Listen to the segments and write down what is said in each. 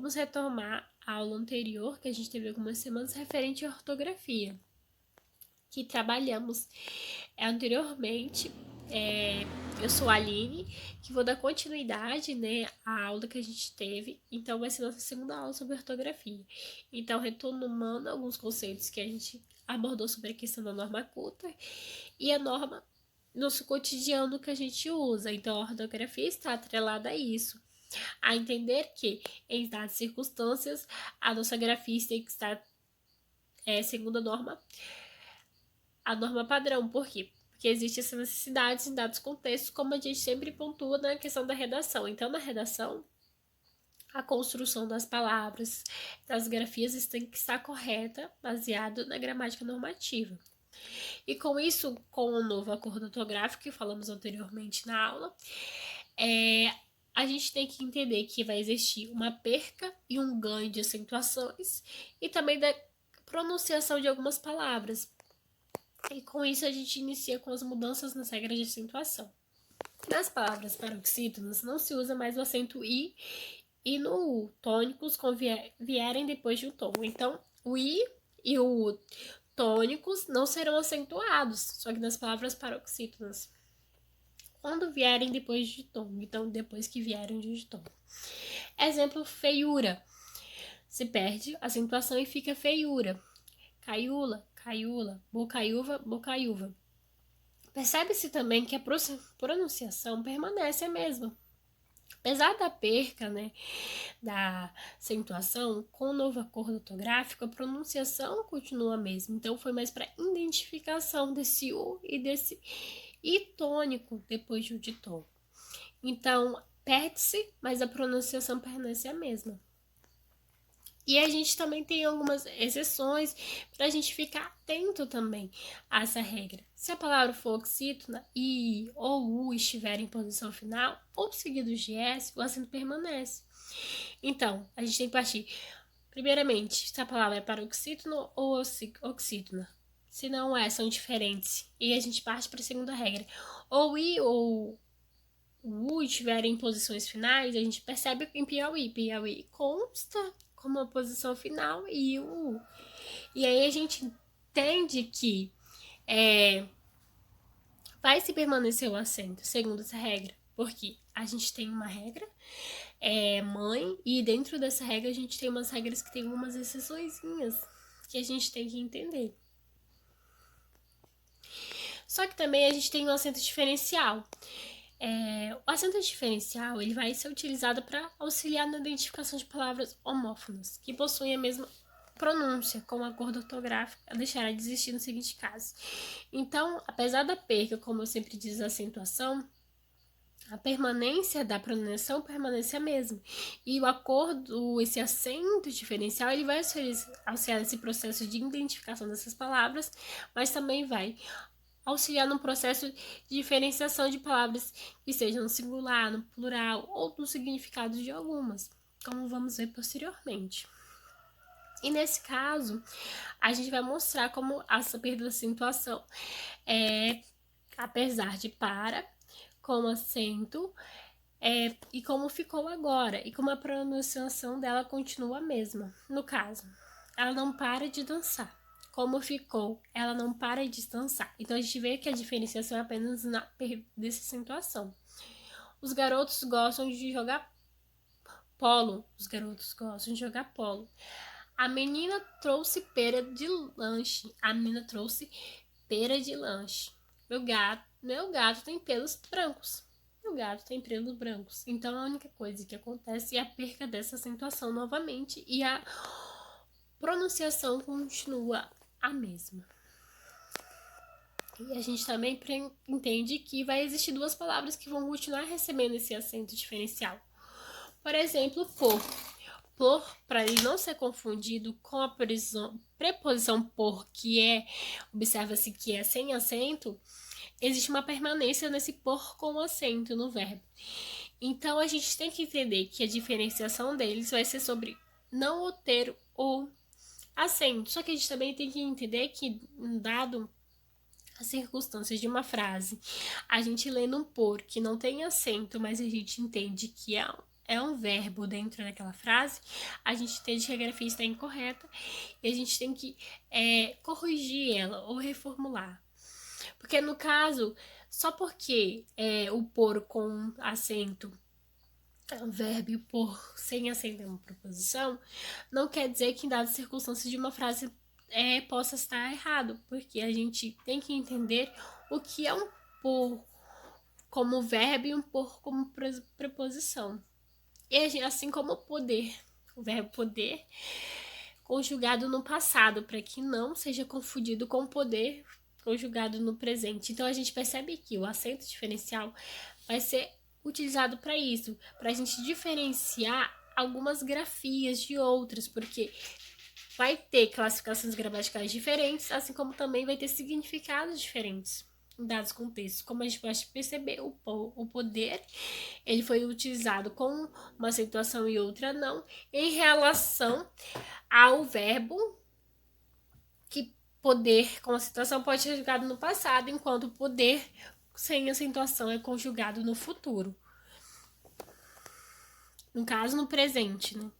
vamos retomar a aula anterior, que a gente teve algumas semanas, referente à ortografia, que trabalhamos anteriormente. Eu sou a Aline, que vou dar continuidade, né, à aula que a gente teve. Então, vai ser nossa segunda aula sobre ortografia. Então, retomando alguns conceitos que a gente abordou sobre a questão da norma culta e a norma nosso cotidiano que a gente usa. Então, a ortografia está atrelada a isso. A entender que, em dadas circunstâncias, a nossa grafia tem que estar segundo a norma padrão. Por quê? Porque existe essa necessidade em dados contextos, como a gente sempre pontua na questão da redação. Então, na redação, a construção das palavras, das grafias tem que estar correta, baseado na gramática normativa. E com isso, com o novo acordo ortográfico que falamos anteriormente na aula, a gente tem que entender que vai existir uma perca e um ganho de acentuações e também da pronunciação de algumas palavras. E com isso a gente inicia com as mudanças nas regras de acentuação. Nas palavras paroxítonas não se usa mais o acento I e no U, tônicos vierem depois de um tom. Então, o I e o U tônicos não serão acentuados, só que nas palavras paroxítonas, quando vierem depois de tom. Então, depois que vierem de tom. Exemplo, feiura. Se perde a acentuação e fica feiura. Caiula, caiula. Bocaiúva, bocaiúva. Percebe-se também que a pronunciação permanece a mesma. Apesar da perca, né, da acentuação, com o novo acordo ortográfico, a pronunciação continua a mesma. Então, foi mais para identificação desse U e desse I tônico depois de um de tom. Então, perde-se, mas a pronunciação permanece a mesma. E a gente também tem algumas exceções para a gente ficar atento também a essa regra. Se a palavra for oxítona, I ou U estiver em posição final, ou seguido de S, o acento permanece. Então, a gente tem que partir, primeiramente, se a palavra é paroxítona ou oxítona. Se não é, são diferentes. E a gente parte para a segunda regra. Ou I ou U estiverem em posições finais, a gente percebe em Piauí. Piauí consta como a posição final e o U. E aí a gente entende que vai se permanecer o acento, segundo essa regra. Porque a gente tem uma regra, mãe, e dentro dessa regra a gente tem umas regras que tem algumas exceçõezinhas que a gente tem que entender. Só que também a gente tem um acento diferencial. O acento diferencial ele vai ser utilizado para auxiliar na identificação de palavras homófonas, que possuem a mesma pronúncia, com acordo ortográfico, deixará de existir no seguinte caso. Então, apesar da perca, como eu sempre diz, a acentuação, a permanência da pronunciação permanece a mesma. E o acordo, esse acento diferencial, ele vai auxiliar nesse processo de identificação dessas palavras, mas também vai auxiliar no processo de diferenciação de palavras que sejam no singular, no plural ou no significado de algumas, como vamos ver posteriormente. E nesse caso, a gente vai mostrar como essa perda da acentuação apesar de para, com acento, e como ficou agora, e como a pronunciação dela continua a mesma. No caso, ela não para de dançar. Como ficou, ela não para de dançar. Então, a gente vê que a diferenciação é apenas na perda dessa acentuação. Os garotos gostam de jogar polo. A menina trouxe pera de lanche. Meu gato tem pelos brancos. Então, a única coisa que acontece é a perca dessa acentuação novamente e a pronunciação continua a mesma. E a gente também entende que vai existir duas palavras que vão continuar recebendo esse acento diferencial. Por exemplo, por. Por, para ele não ser confundido com a preposição por, observa-se que é sem acento, existe uma permanência nesse por com acento no verbo. Então, a gente tem que entender que a diferenciação deles vai ser sobre não ter o acento. Só que a gente também tem que entender que, dado as circunstâncias de uma frase, a gente lendo um por que não tem acento, mas a gente entende que é um verbo dentro daquela frase, a gente entende que a grafia está incorreta e a gente tem que corrigir ela ou reformular. Porque no caso, só porque o por com acento é um verbo e o por sem acento é uma preposição, não quer dizer que em dadas circunstâncias de uma frase possa estar errado, porque a gente tem que entender o que é um por como verbo e um por como preposição. E assim como o poder, o verbo poder, conjugado no passado, para que não seja confundido com poder conjugado no presente. Então a gente percebe que o acento diferencial vai ser utilizado para isso, para a gente diferenciar algumas grafias de outras, porque vai ter classificações gramaticais diferentes, assim como também vai ter significados diferentes em dados contextos. Como a gente pode perceber, o poder ele foi utilizado com uma acentuação e outra não, em relação ao verbo, que poder com acentuação pode ser conjugado no passado, enquanto poder sem acentuação é conjugado no futuro. No caso, no presente, né?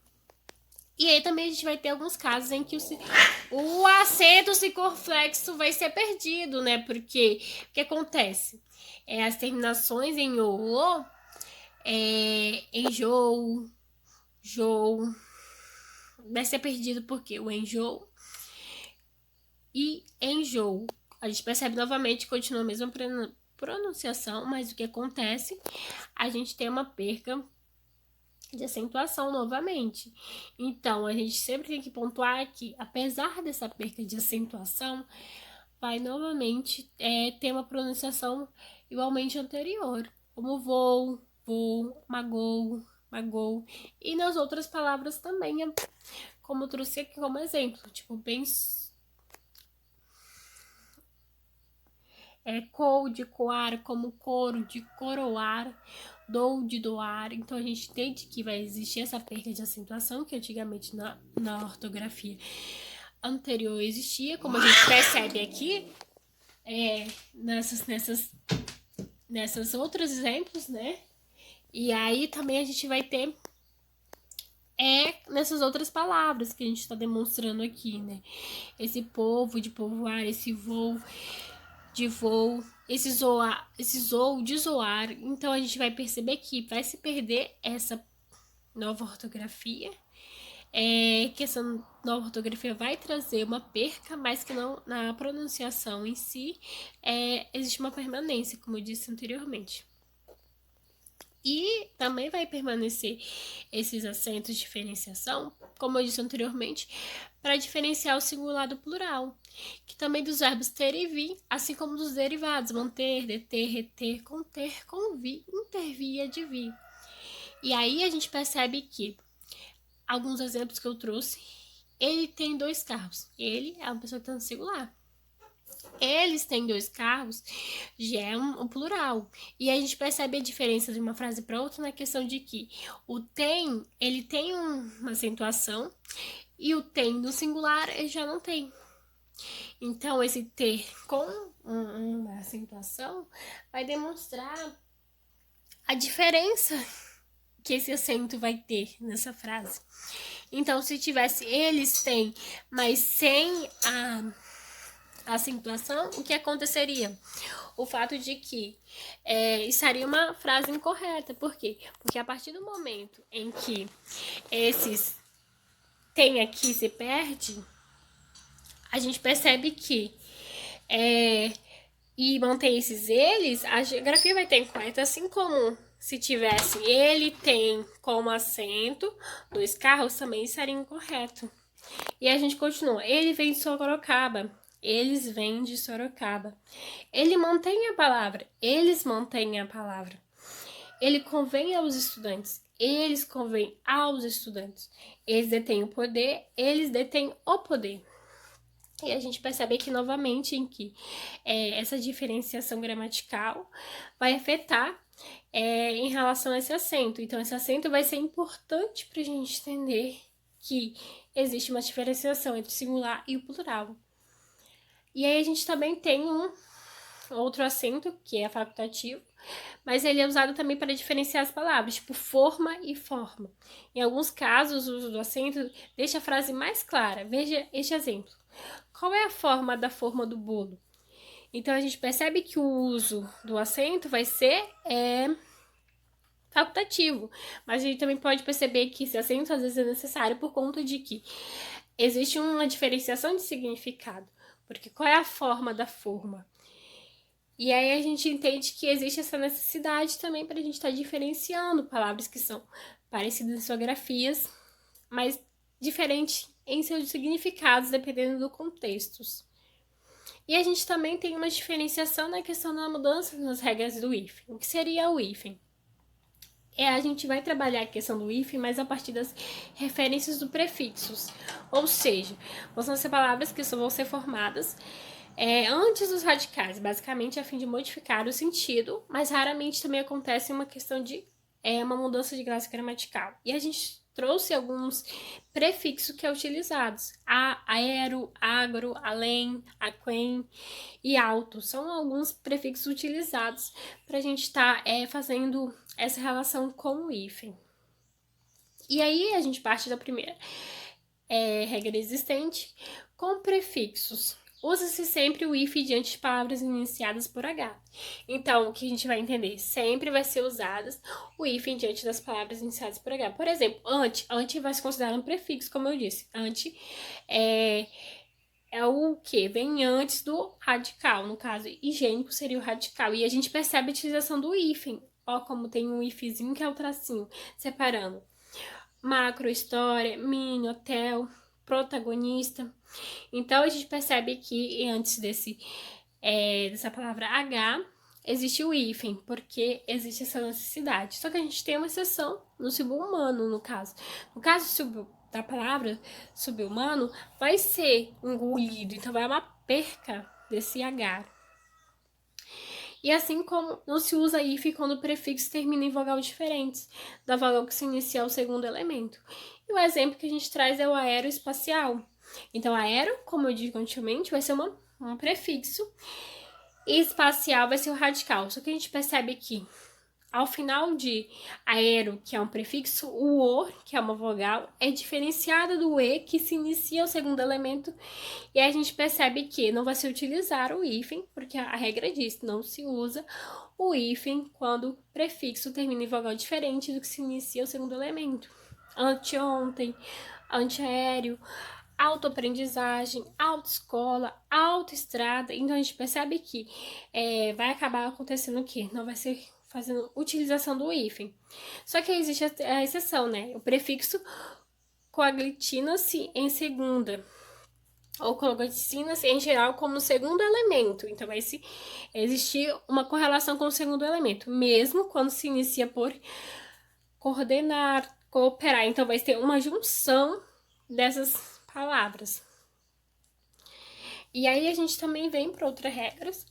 E aí também a gente vai ter alguns casos em que o acento circunflexo vai ser perdido, né? Porque o que acontece? As terminações em o, enjoo, jou, vai ser perdido porque o enjoo e enjoo. A gente percebe novamente, continua a mesma pronunciação, mas o que acontece? A gente tem uma perca de acentuação novamente. Então, a gente sempre tem que pontuar que, apesar dessa perca de acentuação, vai novamente ter uma pronunciação igualmente anterior, como vou, magou, magou. E nas outras palavras também, como eu trouxe aqui como exemplo, tipo, bem... cou de coar, como coro de coroar, dou de doar. Então a gente entende que vai existir essa perca de acentuação que antigamente na ortografia anterior existia, como a gente percebe aqui nessas outros exemplos, né? E aí também a gente vai ter nessas outras palavras que a gente está demonstrando aqui, né? Esse povo de povoar, esse voo de voo, esse zou de zoar. Então a gente vai perceber que vai se perder essa nova ortografia, que essa nova ortografia vai trazer uma perca, mas que não na pronunciação em si existe uma permanência, como eu disse anteriormente. E também vai permanecer esses acentos de diferenciação, como eu disse anteriormente, para diferenciar o singular do plural, que também dos verbos ter e vir, assim como dos derivados, manter, deter, reter, conter, convir, intervir e advir. E aí a gente percebe que, alguns exemplos que eu trouxe, ele tem 2 carros, ele é uma pessoa que está no singular. Eles têm 2 carros, já é um plural. E a gente percebe a diferença de uma frase para outra na questão de que o tem, ele tem uma acentuação e o tem no singular ele já não tem. Então, esse ter com uma acentuação vai demonstrar a diferença que esse acento vai ter nessa frase. Então, se tivesse eles têm, mas sem a acentuação, o que aconteceria? O fato de que estaria uma frase incorreta. Por quê? Porque a partir do momento em que esses tem aqui se perde, a gente percebe que e mantém esses eles, a grafia vai ter incorreta, assim como se tivesse ele tem como acento, 2 carros também estaria incorreto. E a gente continua, ele vem de Sorocaba. Eles vêm de Sorocaba. Ele mantém a palavra. Eles mantêm a palavra. Ele convém aos estudantes. Eles convêm aos estudantes. Eles detêm o poder. Eles detêm o poder. E a gente percebe aqui novamente em que essa diferenciação gramatical vai afetar em relação a esse acento. Então, esse acento vai ser importante para a gente entender que existe uma diferenciação entre o singular e o plural. E aí a gente também tem um outro acento, que é facultativo, mas ele é usado também para diferenciar as palavras, tipo forma e forma. Em alguns casos, o uso do acento deixa a frase mais clara. Veja este exemplo. Qual é a forma do bolo? Então, a gente percebe que o uso do acento vai ser facultativo, mas a gente também pode perceber que esse acento às vezes é necessário por conta de que existe uma diferenciação de significado, porque qual é a forma da forma? E aí a gente entende que existe essa necessidade também para a gente estar diferenciando palavras que são parecidas em suas grafias, mas diferentes em seus significados, dependendo do contexto. E a gente também tem uma diferenciação na questão da mudança nas regras do hífen. O que seria o hífen? A gente vai trabalhar a questão do hífen, mas a partir das referências dos prefixos. Ou seja, vão ser palavras que vão ser formadas antes dos radicais, basicamente a fim de modificar o sentido, mas raramente também acontece uma questão de uma mudança de classe gramatical. E a gente trouxe alguns prefixos que é utilizados. Aero, agro, além, aquém e alto. São alguns prefixos utilizados para a gente estar fazendo essa relação com o hífen. E aí a gente parte da primeira regra existente com prefixos. Usa-se sempre o if diante de palavras iniciadas por H. Então, o que a gente vai entender? Sempre vai ser usadas o if diante das palavras iniciadas por H. Por exemplo, ante vai se considerar um prefixo, como eu disse. Ante é o que? Vem antes do radical. No caso, higiênico seria o radical. E a gente percebe a utilização do hífen. Ó, como tem um ifzinho que é o tracinho, separando. Macro, história, mini, hotel, protagonista. Então, a gente percebe que antes dessa palavra H, existe o hífen, porque existe essa necessidade. Só que a gente tem uma exceção no subhumano, no caso. No caso da palavra subhumano, vai ser engolido, então vai uma perca desse H. E assim como não se usa hífen quando o prefixo termina em vogal diferentes da vogal que se inicia o segundo elemento. E o exemplo que a gente traz é o aeroespacial. Então, aero, como eu digo antigamente, vai ser um prefixo e espacial vai ser o radical. Só que a gente percebe que ao final de aero, que é um prefixo, o o, que é uma vogal, é diferenciada do e, que se inicia o segundo elemento, e a gente percebe que não vai se utilizar o hífen, porque a regra diz, não se usa o hífen quando o prefixo termina em vogal diferente do que se inicia o segundo elemento. Anteontem, antiaéreo, autoaprendizagem, autoescola, autoestrada. Então a gente percebe que vai acabar acontecendo o quê? Não vai ser fazendo utilização do hífen. Só que existe a exceção, né? O prefixo coaglutina-se em segunda, ou coaglutina-se em geral como segundo elemento. Então vai existir uma correlação com o segundo elemento, mesmo quando se inicia por coordenar, cooperar. Então vai ter uma junção dessas palavras. E aí a gente também vem para outras regras,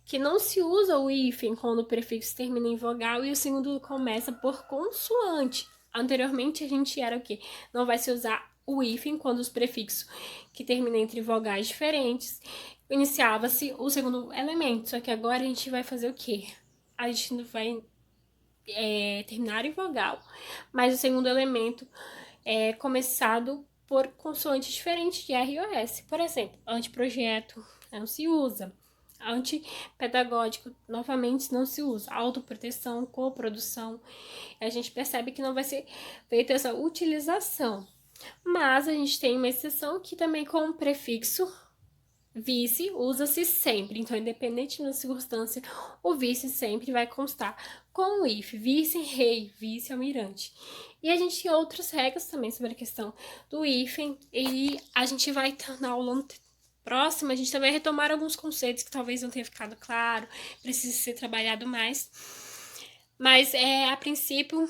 que não se usa o hífen quando o prefixo termina em vogal e o segundo começa por consoante. Anteriormente a gente era o quê? Não vai se usar o hífen quando os prefixos que terminam entre vogais diferentes iniciava-se o segundo elemento. Só que agora a gente vai fazer o quê? A gente vai terminar em vogal, mas o segundo elemento é começado por consoantes diferentes de R ou S. Por exemplo, anteprojeto não se usa. Antipedagógico, novamente, não se usa. Autoproteção, coprodução. A gente percebe que não vai ser feita essa utilização. Mas a gente tem uma exceção que também com o prefixo vice usa-se sempre. Então, independente da circunstância, o vice sempre vai constar com o if. Vice-rei, vice-almirante. E a gente tem outras regras também sobre a questão do hífen. E a gente vai estar na aula próxima, a gente também vai retomar alguns conceitos que talvez não tenha ficado claro, precisa ser trabalhado mais. Mas, a princípio,